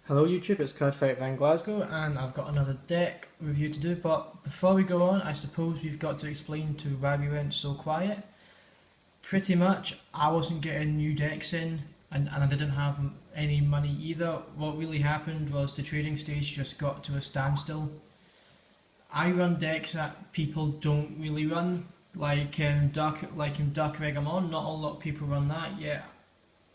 Hello YouTube, it's Cardfight Van Glasgow and I've got another deck review to do, but before we go on I suppose we've got to explain to why we went so quiet. Pretty much I wasn't getting new decks in and I didn't have any money either. What really happened was the trading stage just got to a standstill. I run decks that people don't really run, like Dark Regamon. Not a lot of people run that yet.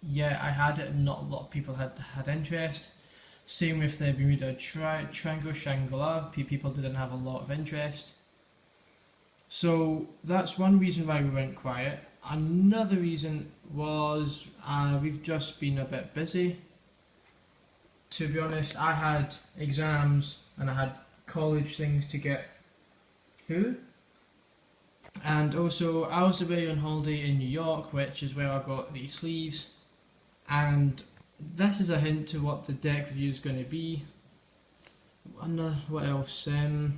Yeah, I had it and not a lot of people had interest. Same with the Bermuda Triangle Shangri-La, people didn't have a lot of interest. So that's one reason why we went quiet. Another reason was we've just been a bit busy. To be honest, I had exams and I had college things to get through. And also I was away on holiday in New York, which is where I got these sleeves. And this is a hint to what the deck review is going to be. What else? I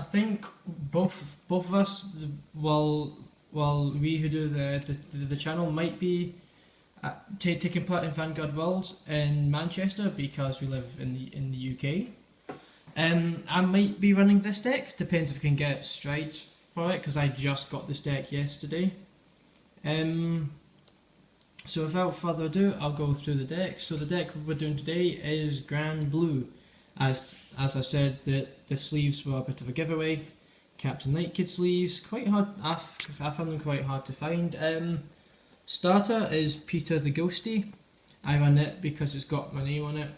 think both of us, well, we who do the channel might be taking part in Vanguard Worlds in Manchester because we live in the UK. I might be running this deck. Depends if I can get strides for it because I just got this deck yesterday. So without further ado, I'll go through the deck. So the deck we're doing today is granblue. As I said, the sleeves were a bit of a giveaway. Captain Nightkid sleeves, quite hard. I found them quite hard to find. Starter is Peter the Ghosty. I run it because it's got my name on it.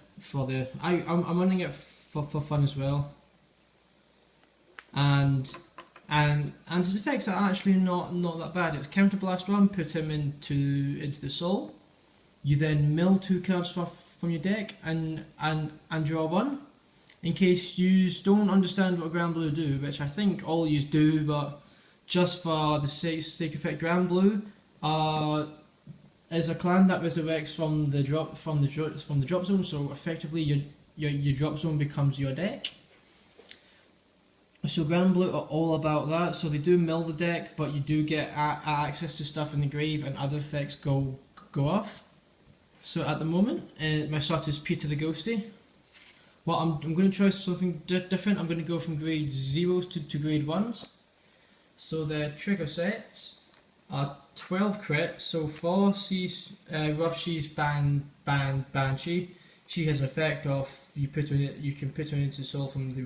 I'm running it for fun as well. And his effects are actually not that bad. It's Counterblast 1, put him into the soul. You then mill 2 cards from your deck and draw 1. In case you don't understand what granblue do, which I think all you do, but just for the sake of it, granblue is a clan that resurrects from the drop zone. So effectively, your drop zone becomes your deck. So granblue are all about that, so they do mill the deck, but you do get access to stuff in the grave and other effects go off. So at the moment, my start is Peter the Ghosty. Well, I'm going to try something different. I'm going to go from grade 0s to grade 1s. So the trigger sets are 12 crits, so 4 Rough Banshee. She has an effect of you can put her into soul from the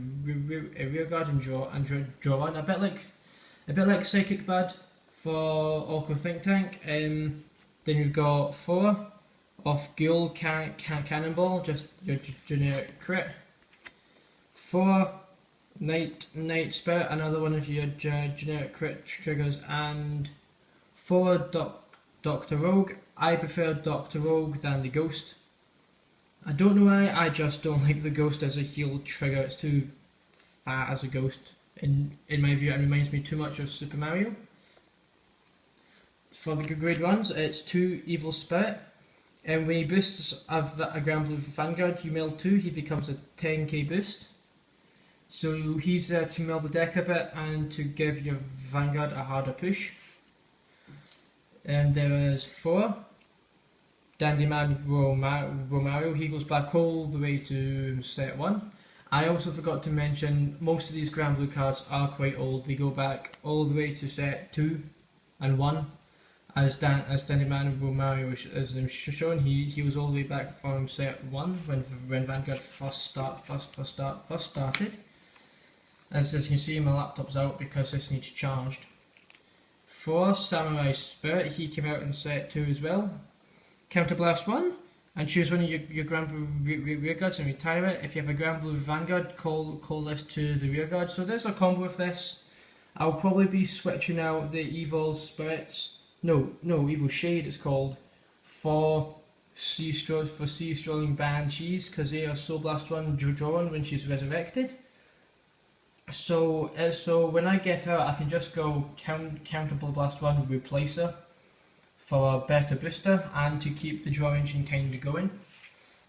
rear guard and draw one. A bit like Psychic Bad for Orco Think Tank. Then you've got 4 of Ghoul Cannonball, just your generic crit. 4 Night Spirit, another one of your generic crit triggers, and 4 Doctor Rogue. I prefer Doctor Rogue than the Ghost. I don't know why, I just don't like the Ghost as a heal trigger. It's too fat as a Ghost in my view, and reminds me too much of Super Mario. For the grade 1s, it's 2 Evil Spirit, and when he boosts a granblue Vanguard, you mill 2, he becomes a 10k boost. So he's there to mill the deck a bit and to give your Vanguard a harder push. And there is 4 Dandyman Romario. He goes back all the way to set 1. I also forgot to mention most of these granblue cards are quite old. They go back all the way to set 2 and 1. As Dandyman Romario is shown, he was all the way back from set 1 when Vanguard first started. As you can see, my laptop's out because this needs charged. 4 Samurai Spirit. He came out in set 2 as well. Counterblast 1, and choose one of your granblue rearguards and retire it. If you have a granblue Vanguard, call this to the rearguard. So there's a combo with this. I'll probably be switching out the Evil Spirits. No, Evil Shade it's called, for Sea Strolling Banshees, because they are Soul Blast 1, draw 1 when she's resurrected. So when I get her, I can just go Counterblast 1, replace her for a better booster and to keep the draw engine kind of going.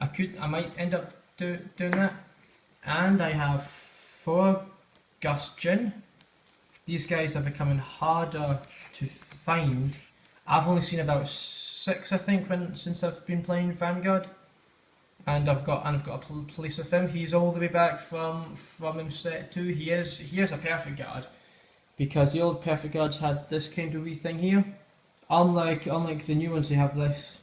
I might end up doing that. And I have 4 Gust Jin. These guys are becoming harder to find. I've only seen about 6 I think since I've been playing Vanguard, and I've got a place with him. He's all the way back from him set 2. He is a perfect guard, because the old perfect guards had this kind of wee thing here. Unlike the new ones, they have this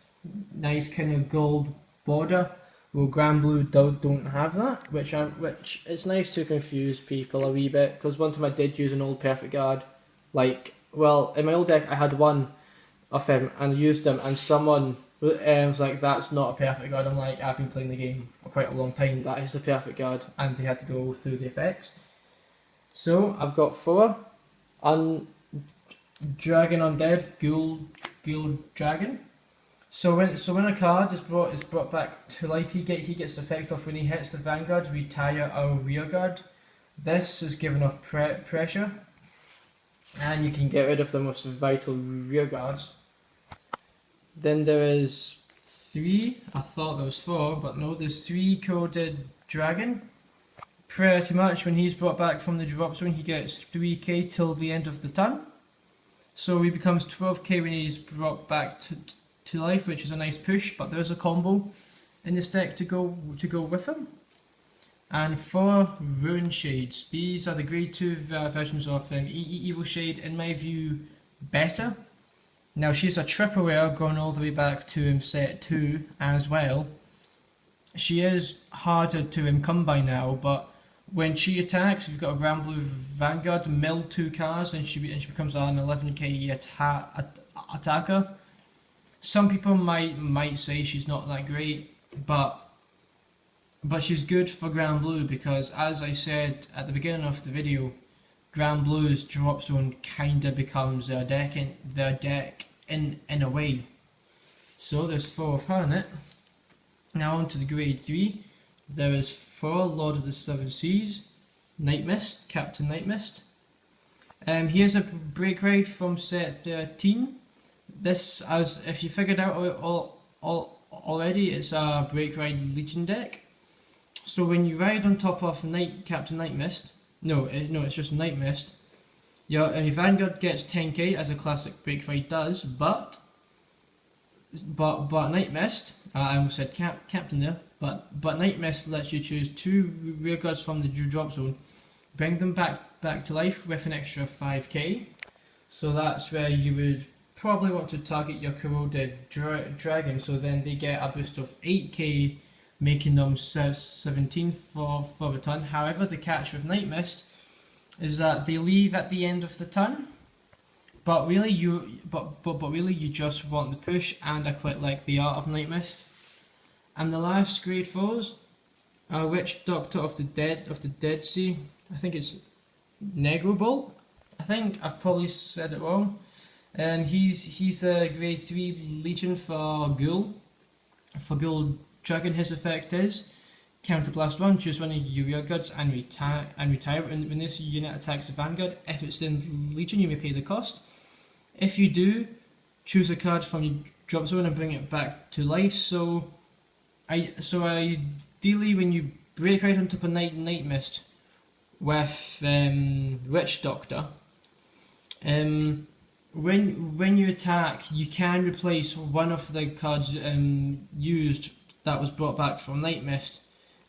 nice kind of gold border. Well, granblue don't have that, which it's nice to confuse people a wee bit, because one time I did use an old perfect guard. Like, well, in my old deck I had one of him and used him, and someone was like, "That's not a perfect guard." I'm like, "I've been playing the game for quite a long time. That is the perfect guard," and they had to go through the effects. So I've got 4 Dragon Undead Ghoul Dragon. So when a card is brought back to life, he gets the effect off when he hits the Vanguard. We tire our rearguard. This is giving off pressure, and you can get rid of the most vital rearguards. Then there is 3. I thought there was 4, but no. There's 3 Coded Dragon. Pretty much when he's brought back from the drop zone, he gets 3k till the end of the turn. So he becomes 12k when he's brought back to life, which is a nice push. But there's a combo in this deck to go with him. And 4 Ruin Shades. These are the grade 2 versions of Evil Shade. In my view, better. Now she's a triple rare, going all the way back to set 2 as well. She is harder to come by now, but when she attacks, we've got a granblue Vanguard, mill 2 cards, and she becomes an 11k attacker. Some people might say she's not that great, but she's good for granblue, because, as I said at the beginning of the video, granblue's drop zone kinda becomes their deck in a way. So there's 4 of her in it. Now on to the grade 3. There is 4 Lord of the Seven Seas, Night Mist, Captain Night Mist. He has a break ride from set 13. This, as if you figured out already, it's a break ride Legion deck. So when you ride on top of Captain Night Mist, no, it's just Night Mist. Your Vanguard gets 10k, as a classic break ride does, but Night Mist, I almost said Captain there, but Night Mist lets you choose 2 rearguards from the drop zone, bring them back to life with an extra 5k. So that's where you would probably want to target your corroded dragon, so then they get a boost of 8k, making them 17 for the turn. However, the catch with Night Mist is that they leave at the end of the turn, but really you just want the push, and I quite like the art of Night Mist. And the last grade 4s are Witch Doctor of the Dead Sea. I think it's Negrobolt. I think I've probably said it wrong. And he's a grade 3 Legion for Ghoul. For Ghoul Dragon, his effect is Counterblast 1, choose one of your rearguards and retire. When this unit attacks the Vanguard, if it's in Legion, you may pay the cost. If you do, choose a card from your drop zone and bring it back to life. So ideally, when you break right on top of Night Mist with Witch Doctor, when you attack, you can replace one of the cards used that was brought back from Night Mist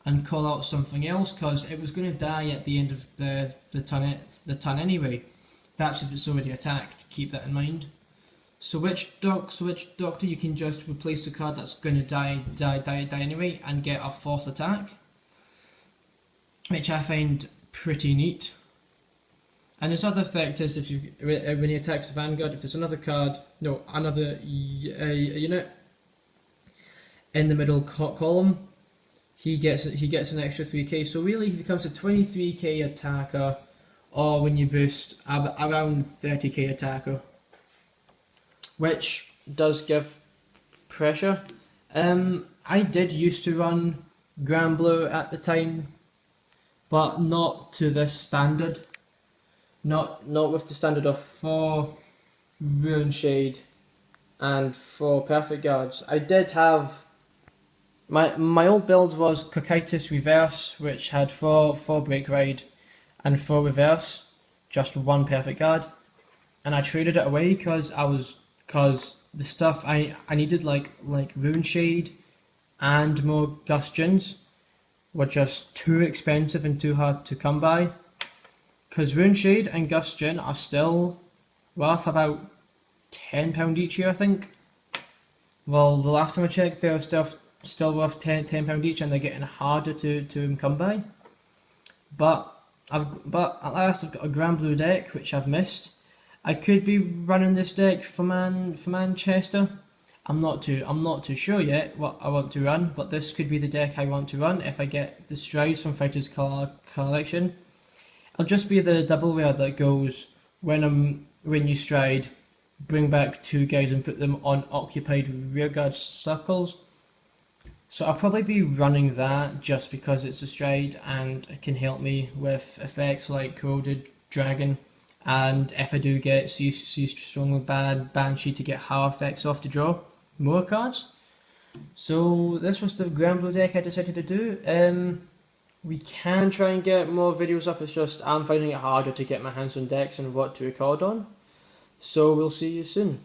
and call out something else, because it was going to die at the end of the turn anyway. That's if it's already attacked. Keep that in mind. So Witch Doctor, you can just replace the card that's going to die anyway and get a 4th attack, which I find pretty neat. And his other effect is when he attacks the Vanguard, if there's another unit in the middle column, he gets an extra 3k. So really, he becomes a 23k attacker, or when you boost, around 30k attacker, which does give pressure. I did used to run granblue at the time, but not to this standard. Not with the standard of 4 Ruin Shade and 4 Perfect Guards. I did have my old build was Cocytus Reverse, which had 4 Break Ride and 4 Reverse, just 1 Perfect Guard, and I traded it away because the stuff I needed, like Rune Shade and more Gustians, were just too expensive and too hard to come by. Because Rune Shade and Gustian are still worth about £10 each year, I think. Well, the last time I checked, they were still worth £10 each, and they're getting harder to come by. But at last I've got a granblue deck which I've missed. I could be running this deck for Manchester. I'm not too sure yet what I want to run, but this could be the deck I want to run if I get the strides from Fighters Collection. It'll just be the double rare that goes when you stride, bring back 2 guys and put them on occupied rearguard circles. So I'll probably be running that just because it's a stride and it can help me with effects like Corroded Dragon, and if I do get see Strongly Bad Banshee to get higher effects off to draw more cards. So this was the granblue deck I decided to do. We can try and get more videos up, it's just I'm finding it harder to get my hands on decks and what to record on. So we'll see you soon.